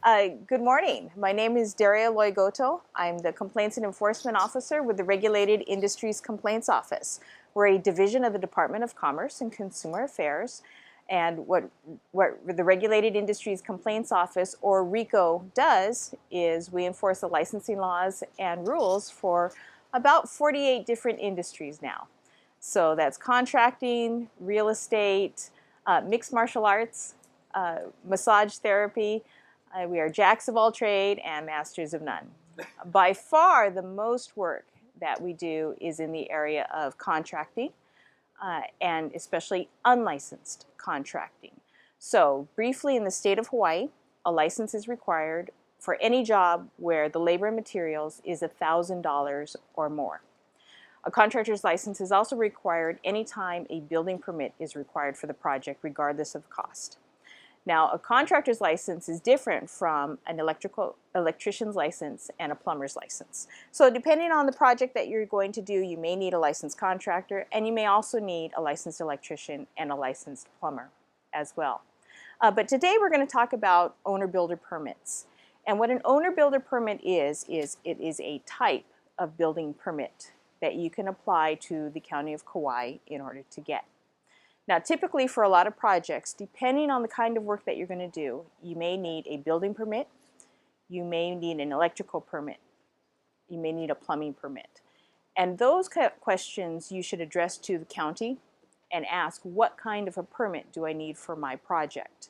Good morning. My name is Daria Loy-Goto. I'm the Complaints and Enforcement Officer with the Regulated Industries Complaints Office. We're a division of the Department of Commerce and Consumer Affairs. And what the Regulated Industries Complaints Office, or RICO, does is we enforce the licensing laws and rules for about 48 different industries now. So that's contracting, real estate, mixed martial arts, massage therapy. We are jacks of all trade and masters of none. By far, the most work that we do is in the area of contracting, and especially unlicensed contracting. So briefly, in the state of Hawaii, a license is required for any job where the labor and materials is $1,000 or more. A contractor's license is also required anytime a building permit is required for the project, regardless of cost. Now, a contractor's license is different from an electrician's license and a plumber's license. So depending on the project that you're going to do, you may need a licensed contractor, and you may also need a licensed electrician and a licensed plumber as well. But today we're going to talk about owner-builder permits. And what an owner-builder permit is it is a type of building permit that you can apply to the County of Kauai in order to get. Now, typically for a lot of projects, depending on the kind of work that you're going to do, you may need a building permit, you may need an electrical permit, you may need a plumbing permit. And those questions you should address to the county and ask, what kind of a permit do I need for my project?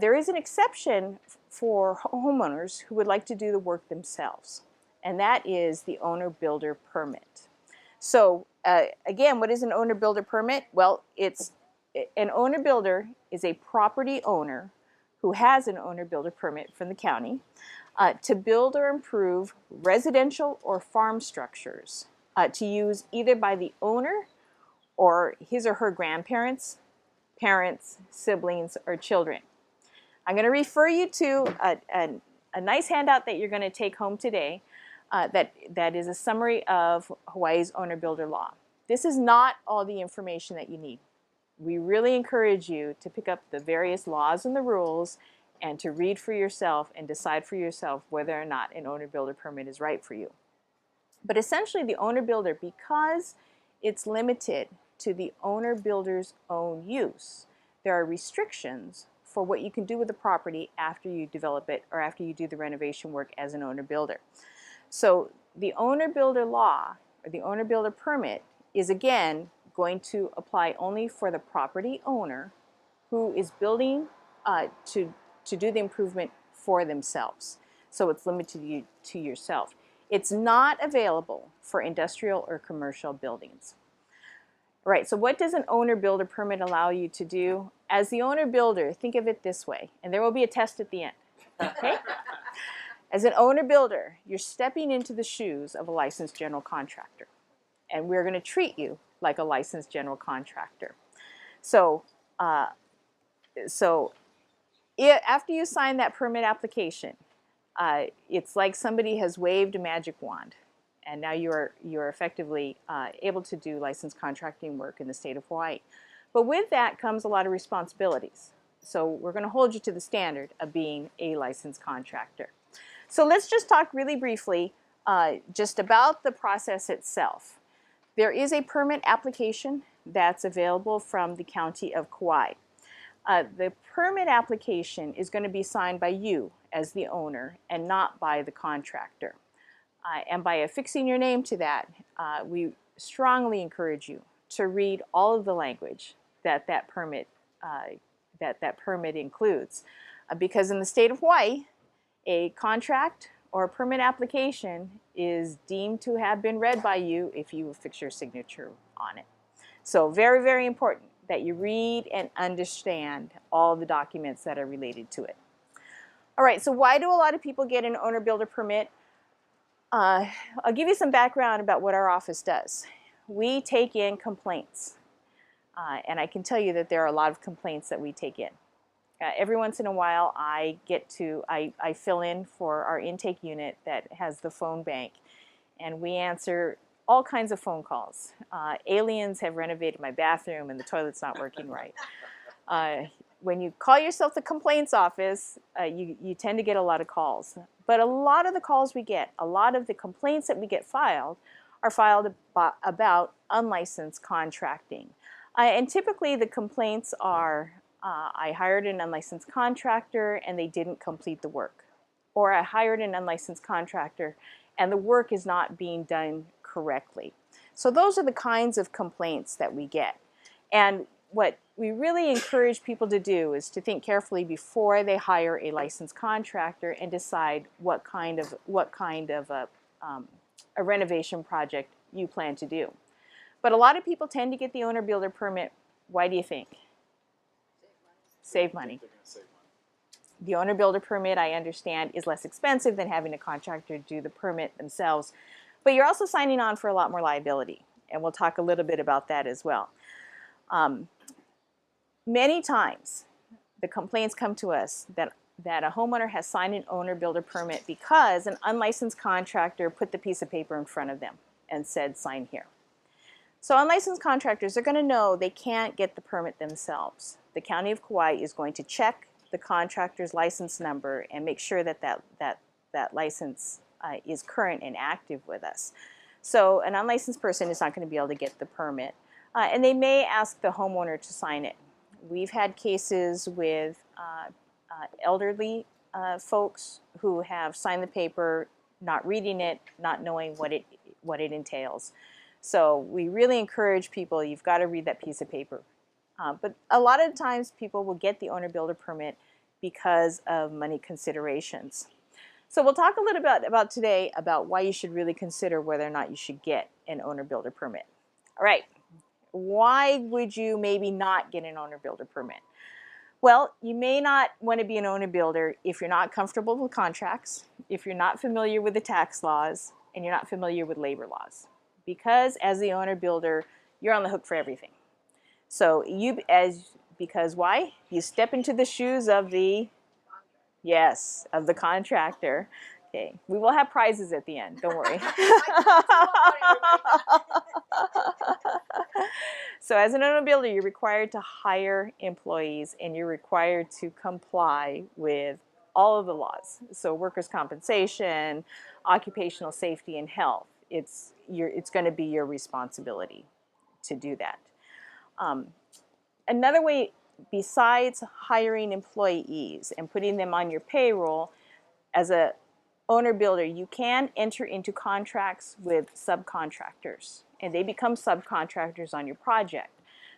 There is an exception for homeowners who would like to do the work themselves, and that is the owner-builder permit. So again, what is an owner-builder permit? Well, an owner-builder is a property owner who has an owner-builder permit from the county to build or improve residential or farm structures to use either by the owner or his or her grandparents, parents, siblings, or children. I'm going to refer you to a nice handout that you're going to take home today. That is a summary of Hawaii's owner-builder law. This is not all the information that you need. We really encourage you to pick up the various laws and the rules and to read for yourself and decide for yourself whether or not an owner-builder permit is right for you. But essentially, the owner-builder, because it's limited to the owner-builder's own use, there are restrictions for what you can do with the property after you develop it or after you do the renovation work as an owner-builder. So the owner-builder law, or the owner-builder permit, is again going to apply only for the property owner who is building to do the improvement for themselves. So it's limited to yourself. It's not available for industrial or commercial buildings. All right, so what does an owner-builder permit allow you to do? As the owner-builder, think of it this way, and there will be a test at the end, okay? As an owner-builder, you're stepping into the shoes of a licensed general contractor, and we're going to treat you like a licensed general contractor. So, after you sign that permit application, it's like somebody has waved a magic wand, and now you're effectively able to do licensed contracting work in the state of Hawaii. But with that comes a lot of responsibilities. So we're going to hold you to the standard of being a licensed contractor. So let's just talk really briefly just about the process itself. There is a permit application that's available from the County of Kauai. The permit application is going to be signed by you as the owner and not by the contractor. And by affixing your name to that, we strongly encourage you to read all of the language that permit includes. Because in the state of Hawaii, a contract or a permit application is deemed to have been read by you if you affix your signature on it. So very, very important that you read and understand all the documents that are related to it. All right, so why do a lot of people get an owner-builder permit? I'll give you some background about what our office does. We take in complaints, and I can tell you that there are a lot of complaints that we take in. Every once in a while, I fill in for our intake unit that has the phone bank, and we answer all kinds of phone calls. Aliens have renovated my bathroom and the toilet's not working right. when you call yourself the complaints office, you tend to get a lot of calls. But a lot of the calls we get, a lot of the complaints that we get filed are filed about unlicensed contracting. And typically the complaints are, I hired an unlicensed contractor and they didn't complete the work. Or I hired an unlicensed contractor and the work is not being done correctly. So those are the kinds of complaints that we get. And what we really encourage people to do is to think carefully before they hire a licensed contractor and decide what kind of a renovation project you plan to do. But a lot of people tend to get the owner builder permit. Why do you think? Save money. The owner builder permit, I understand, is less expensive than having a contractor do the permit themselves. But you're also signing on for a lot more liability. And we'll talk a little bit about that as well. Many times, the complaints come to us that a homeowner has signed an owner builder permit because an unlicensed contractor put the piece of paper in front of them and said, sign here. So unlicensed contractors are going to know they can't get the permit themselves. The County of Kauai is going to check the contractor's license number and make sure that that license is current and active with us. So an unlicensed person is not going to be able to get the permit. And they may ask the homeowner to sign it. We've had cases with elderly folks who have signed the paper, not reading it, not knowing what it entails. So we really encourage people, you've got to read that piece of paper. But a lot of times people will get the owner builder permit because of money considerations. So we'll talk a little bit about today about why you should really consider whether or not you should get an owner builder permit. All right. Why would you maybe not get an owner builder permit? Well, you may not want to be an owner builder if you're not comfortable with contracts, if you're not familiar with the tax laws, and you're not familiar with labor laws. Because as the owner builder, you're on the hook for everything. So because why? You step into the shoes of the, yes, of the contractor. Okay, we will have prizes at the end, don't worry. So as an owner builder, you're required to hire employees and you're required to comply with all of the laws. So workers' compensation, occupational safety and health. It's going to be your responsibility to do that. Another way, besides hiring employees and putting them on your payroll, as a owner builder, you can enter into contracts with subcontractors, and they become subcontractors on your project.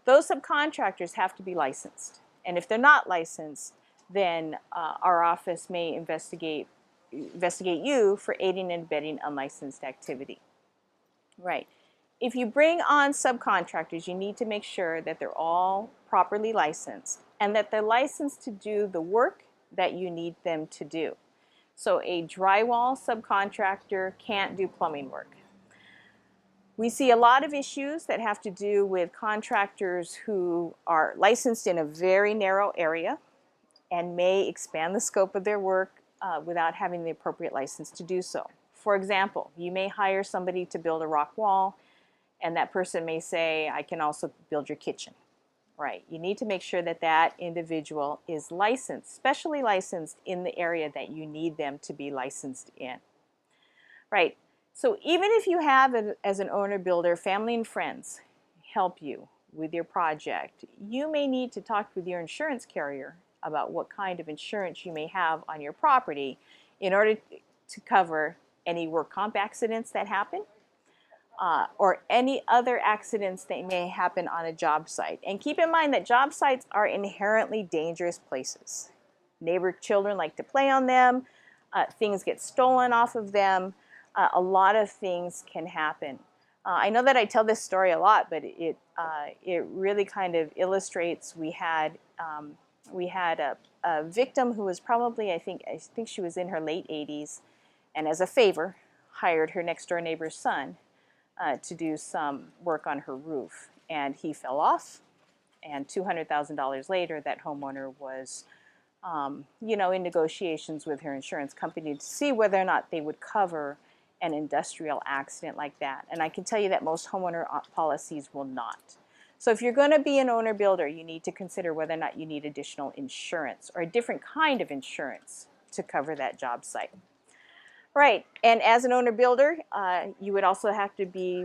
Those subcontractors have to be licensed, and if they're not licensed, then our office may investigate you for aiding and abetting unlicensed activity. Right. If you bring on subcontractors, you need to make sure that they're all properly licensed and that they're licensed to do the work that you need them to do. So a drywall subcontractor can't do plumbing work. We see a lot of issues that have to do with contractors who are licensed in a very narrow area and may expand the scope of their work without having the appropriate license to do so. For example, you may hire somebody to build a rock wall, and that person may say, I can also build your kitchen. Right. You need to make sure that that individual is licensed, specially licensed in the area that you need them to be licensed in. Right. So even if you have, as an owner builder, family and friends help you with your project, you may need to talk with your insurance carrier about what kind of insurance you may have on your property in order to cover any work comp accidents that happen. Or any other accidents that may happen on a job site. And keep in mind that job sites are inherently dangerous places. Neighbor children like to play on them, things get stolen off of them, a lot of things can happen. I know that I tell this story a lot, but it really kind of illustrates. We had a victim who was probably, I think she was in her late 80s, and as a favor, hired her next door neighbor's son to do some work on her roof, and he fell off, and $200,000 later that homeowner was in negotiations with her insurance company to see whether or not they would cover an industrial accident like that. And I can tell you that most homeowner policies will not. So if you're going to be an owner builder, you need to consider whether or not you need additional insurance or a different kind of insurance to cover that job site. Right, and as an owner builder, you would also have to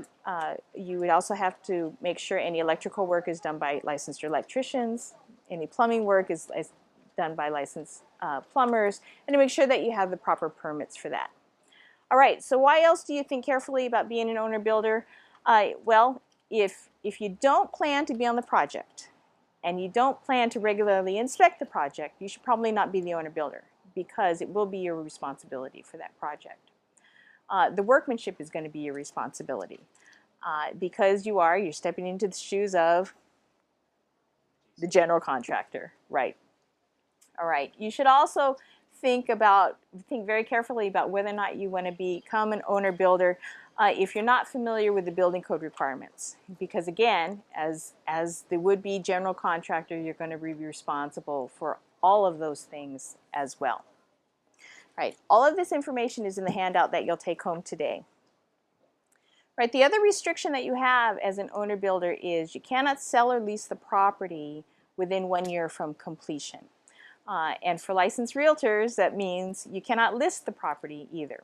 make sure any electrical work is done by licensed electricians, any plumbing work is done by licensed plumbers, and to make sure that you have the proper permits for that. All right, so why else do you think carefully about being an owner builder? Well, if you don't plan to be on the project and you don't plan to regularly inspect the project, you should probably not be the owner builder, because it will be your responsibility for that project. The workmanship is going to be your responsibility because you're stepping into the shoes of the general contractor, right? All right. You should also think very carefully about whether or not you want to become an owner builder if you're not familiar with the building code requirements, because again, as the would-be general contractor, you're going to be responsible for all of those things as well. Right, all of this information is in the handout that you'll take home today. Right, the other restriction that you have as an owner builder is you cannot sell or lease the property within 1 year from completion. And for licensed realtors, that means you cannot list the property either.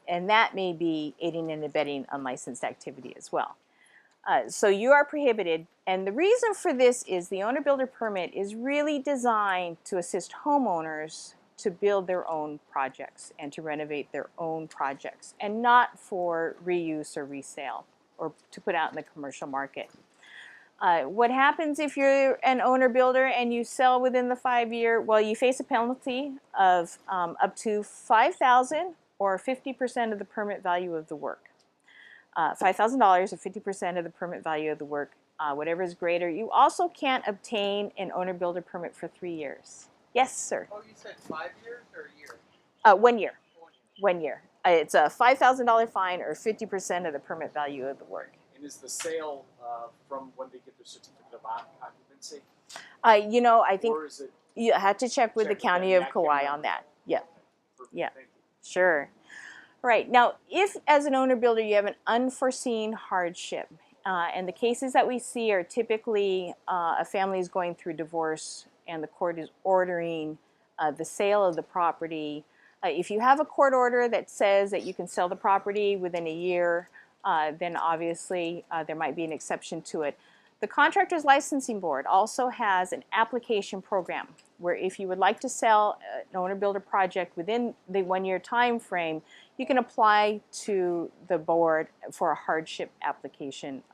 And that may be aiding and abetting unlicensed activity as well. So you are prohibited, and the reason for this is the owner builder permit is really designed to assist homeowners to build their own projects and to renovate their own projects, and not for reuse or resale or to put out in the commercial market. What happens if you're an owner builder and you sell within the 5 year? Well, you face a penalty of up to $5,000 or 50% of the permit value of the work. $5,000 or 50% of the permit value of the work, whatever is greater. You also can't obtain an owner builder permit for 3 years. Yes, sir. Oh, you said 5 years or a year? 1 year. 1 year. It's a $5,000 fine or 50% of the permit value of the work. And is the sale from when they get their certificate of occupancy? You know, I think or is it you have to check with the county of Kauai on that. Yeah. Yeah. Sure. Right. Now, if as an owner builder you have an unforeseen hardship, and the cases that we see are typically a family is going through divorce and the court is ordering the sale of the property. If you have a court order that says that you can sell the property within a year, then obviously there might be an exception to it. The Contractors Licensing Board also has an application program where if you would like to sell an owner-builder project within the 1 year time frame, you can apply to the board for a hardship application,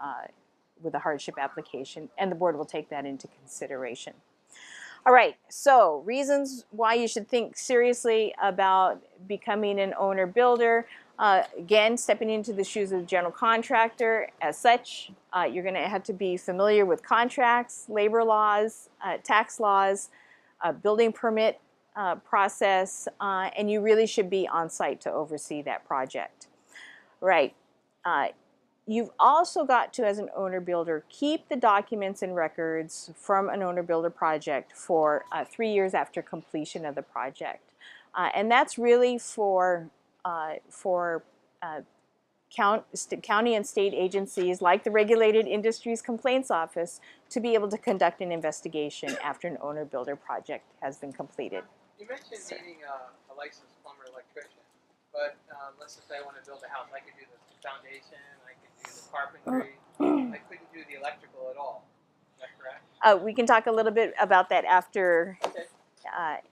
with a hardship application, and the board will take that into consideration. All right, so reasons why you should think seriously about becoming an owner builder. Again, stepping into the shoes of the general contractor. As such, you're going to have to be familiar with contracts, labor laws, tax laws, building permit process, and you really should be on site to oversee that project. Right. You've also got to, as an owner builder, keep the documents and records from an owner builder project for 3 years after completion of the project. And that's really for county and state agencies like the Regulated Industries Complaints Office to be able to conduct an investigation after an owner builder project has been completed. You mentioned needing a licensed plumber electrician, but let's just say I want to build a house. I could do the foundation, I could do the carpentry, I couldn't do the electrical at all. Is that correct? We can talk a little bit about that after, Okay.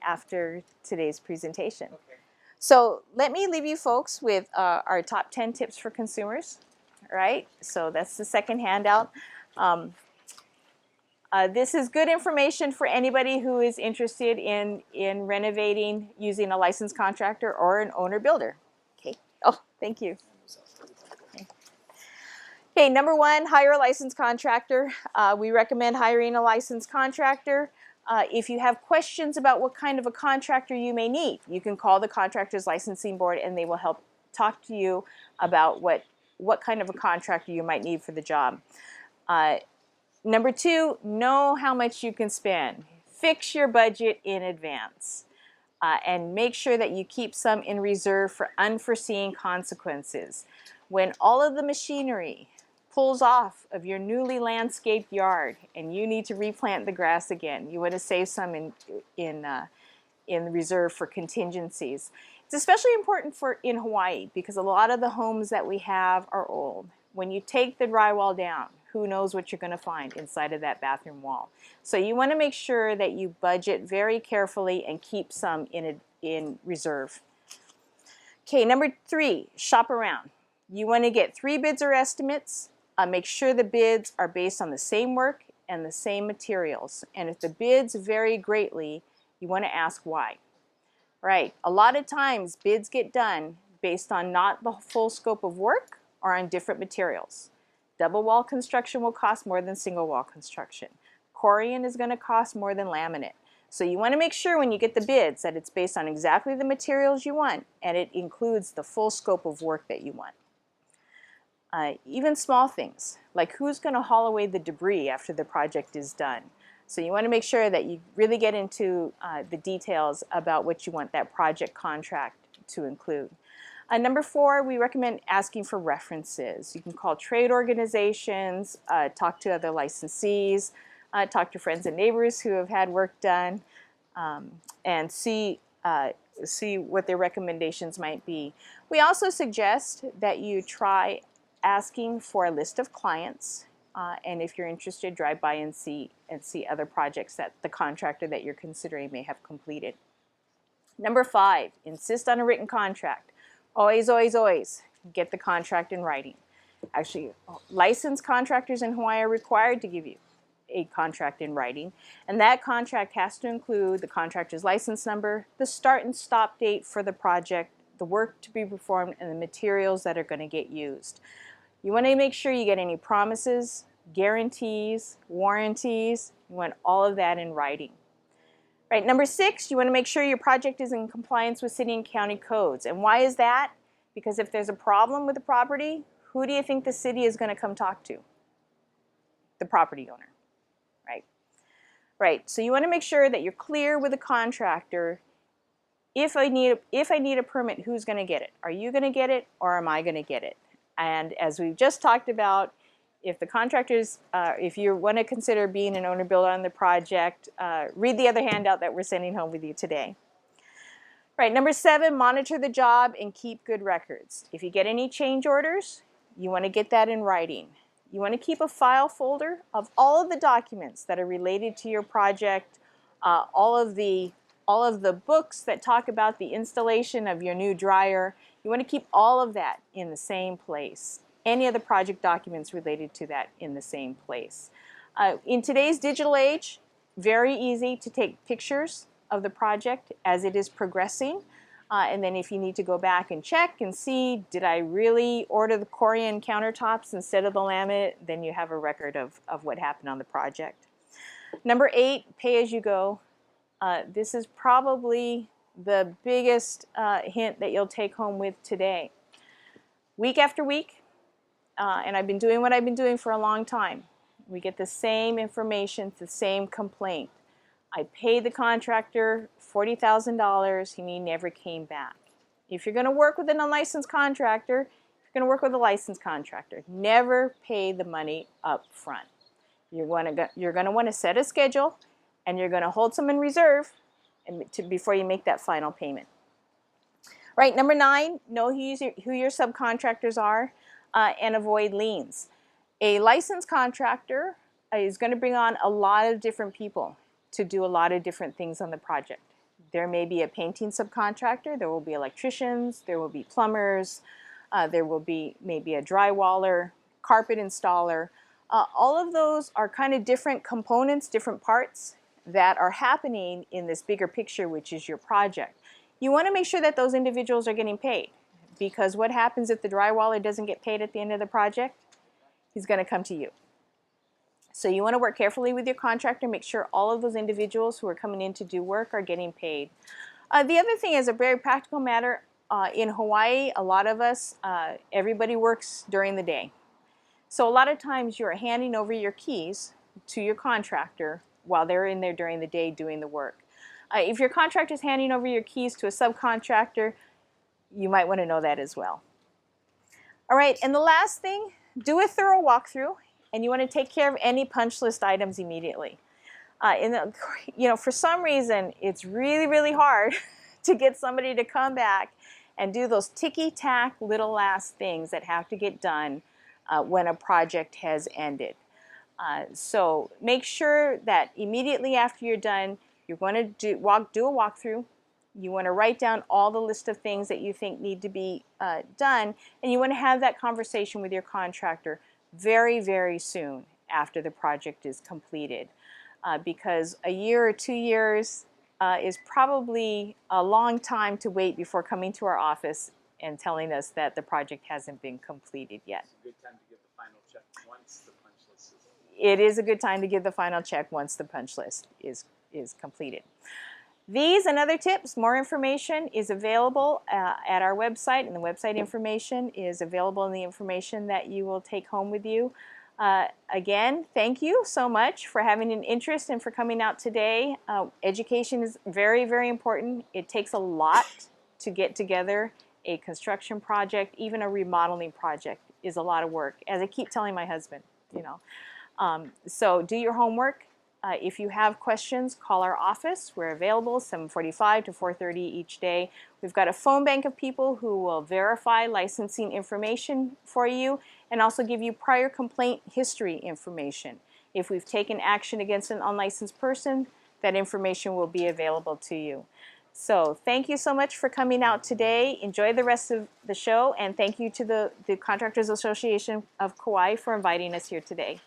After today's presentation. Okay. So let me leave you folks with our top 10 tips for consumers. All right, so that's the second handout. This is good information for anybody who is interested in renovating using a licensed contractor or an owner builder. Okay. Oh, thank you. Okay, number one, hire a licensed contractor. We recommend hiring a licensed contractor. If you have questions about what kind of a contractor you may need, you can call the Contractors Licensing Board and they will help talk to you about what kind of a contractor you might need for the job. Number two, know how much you can spend. Fix your budget in advance and make sure that you keep some in reserve for unforeseen consequences. When all of the machinery, pulls off of your newly landscaped yard and you need to replant the grass again, you want to save some in reserve for contingencies. It's especially important in Hawaii because a lot of the homes that we have are old. When you take the drywall down, who knows what you're going to find inside of that bathroom wall. So you want to make sure that you budget very carefully and keep some in reserve. Okay, number 3, shop around. You want to get 3 bids or estimates. Make sure the bids are based on the same work and the same materials. And if the bids vary greatly, you want to ask why. Right, a lot of times bids get done based on not the full scope of work or on different materials. Double wall construction will cost more than single wall construction. Corian is going to cost more than laminate. So you want to make sure when you get the bids that it's based on exactly the materials you want and it includes the full scope of work that you want. Even small things, like who's going to haul away the debris after the project is done. So you want to make sure that you really get into the details about what you want that project contract to include. Number 4, we recommend asking for references. You can call trade organizations, talk to other licensees, talk to friends and neighbors who have had work done, and see what their recommendations might be. We also suggest that you try asking for a list of clients, and if you're interested, drive by and see other projects that the contractor that you're considering may have completed. Number 5, insist on a written contract. Always, always, always get the contract in writing. Actually, licensed contractors in Hawaii are required to give you a contract in writing, and that contract has to include the contractor's license number, the start and stop date for the project, the work to be performed, and the materials that are going to get used. You want to make sure you get any promises, guarantees, warranties. You want all of that in writing. Right, number 6, you want to make sure your project is in compliance with city and county codes. And why is that? Because if there's a problem with the property, who do you think the city is going to come talk to? The property owner, right? Right, so you want to make sure that you're clear with the contractor. If I need a permit, who's going to get it? Are you going to get it or am I going to get it? And as we've just talked about, if the contractors, if you want to consider being an owner-builder on the project, read the other handout that we're sending home with you today. Right, number 7, monitor the job and keep good records. If you get any change orders, you want to get that in writing. You want to keep a file folder of all of the documents that are related to your project, all of the books that talk about the installation of your new dryer. You want to keep all of that in the same place. Any of the project documents related to that in the same place. In today's digital age, very easy to take pictures of the project as it is progressing. And then if you need to go back and check and see, did I really order the Corian countertops instead of the laminate, then you have a record of what happened on the project. Number 8, pay as you go. This is probably the biggest hint that you'll take home with today. Week after week, and I've been doing what I've been doing for a long time. We get the same information, the same complaint. I paid the contractor $40,000 and he never came back. If you're going to work with an unlicensed contractor, you're going to work with a licensed contractor. Never pay the money up front. You're going to want to set a schedule and you're going to hold some in reserve before you make that final payment. Right, number 9, know who your subcontractors are. And avoid liens. A licensed contractor is going to bring on a lot of different people to do a lot of different things on the project. There may be a painting subcontractor, there will be electricians, there will be plumbers, there will be maybe a drywaller, carpet installer. All of those are kind of different components, different parts that are happening in this bigger picture, which is your project. You want to make sure that those individuals are getting paid. Because what happens if the drywaller doesn't get paid at the end of the project? He's going to come to you. So you want to work carefully with your contractor, make sure all of those individuals who are coming in to do work are getting paid. The other thing is a very practical matter. In Hawaii, a lot of us, everybody works during the day. So a lot of times you're handing over your keys to your contractor while they're in there during the day doing the work. If your contractor is handing over your keys to a subcontractor, you might want to know that as well. All right, and the last thing do a thorough walkthrough, and you want to take care of any punch list items immediately. For some reason, it's really, really hard to get somebody to come back and do those ticky-tack little last things that have to get done when a project has ended. So make sure that immediately after you're done, you're going to do a walkthrough. You want to write down all the list of things that you think need to be done, and you want to have that conversation with your contractor very, very soon after the project is completed. Because a year or 2 years is probably a long time to wait before coming to our office and telling us that the project hasn't been completed yet. It's a good time to give the final check once the punch list is. It is a good time to give the final check once the punch list is completed. These and other tips, more information is available at our website, and the website information is available in the information that you will take home with you. Again, thank you so much for having an interest and for coming out today. Education is very, very important. It takes a lot to get together a construction project. Even a remodeling project is a lot of work, as I keep telling my husband, So do your homework. If you have questions, call our office. We're available 7:45 to 4:30 each day. We've got a phone bank of people who will verify licensing information for you and also give you prior complaint history information. If we've taken action against an unlicensed person, that information will be available to you. So thank you so much for coming out today. Enjoy the rest of the show, and thank you to the Contractors Association of Kauai for inviting us here today.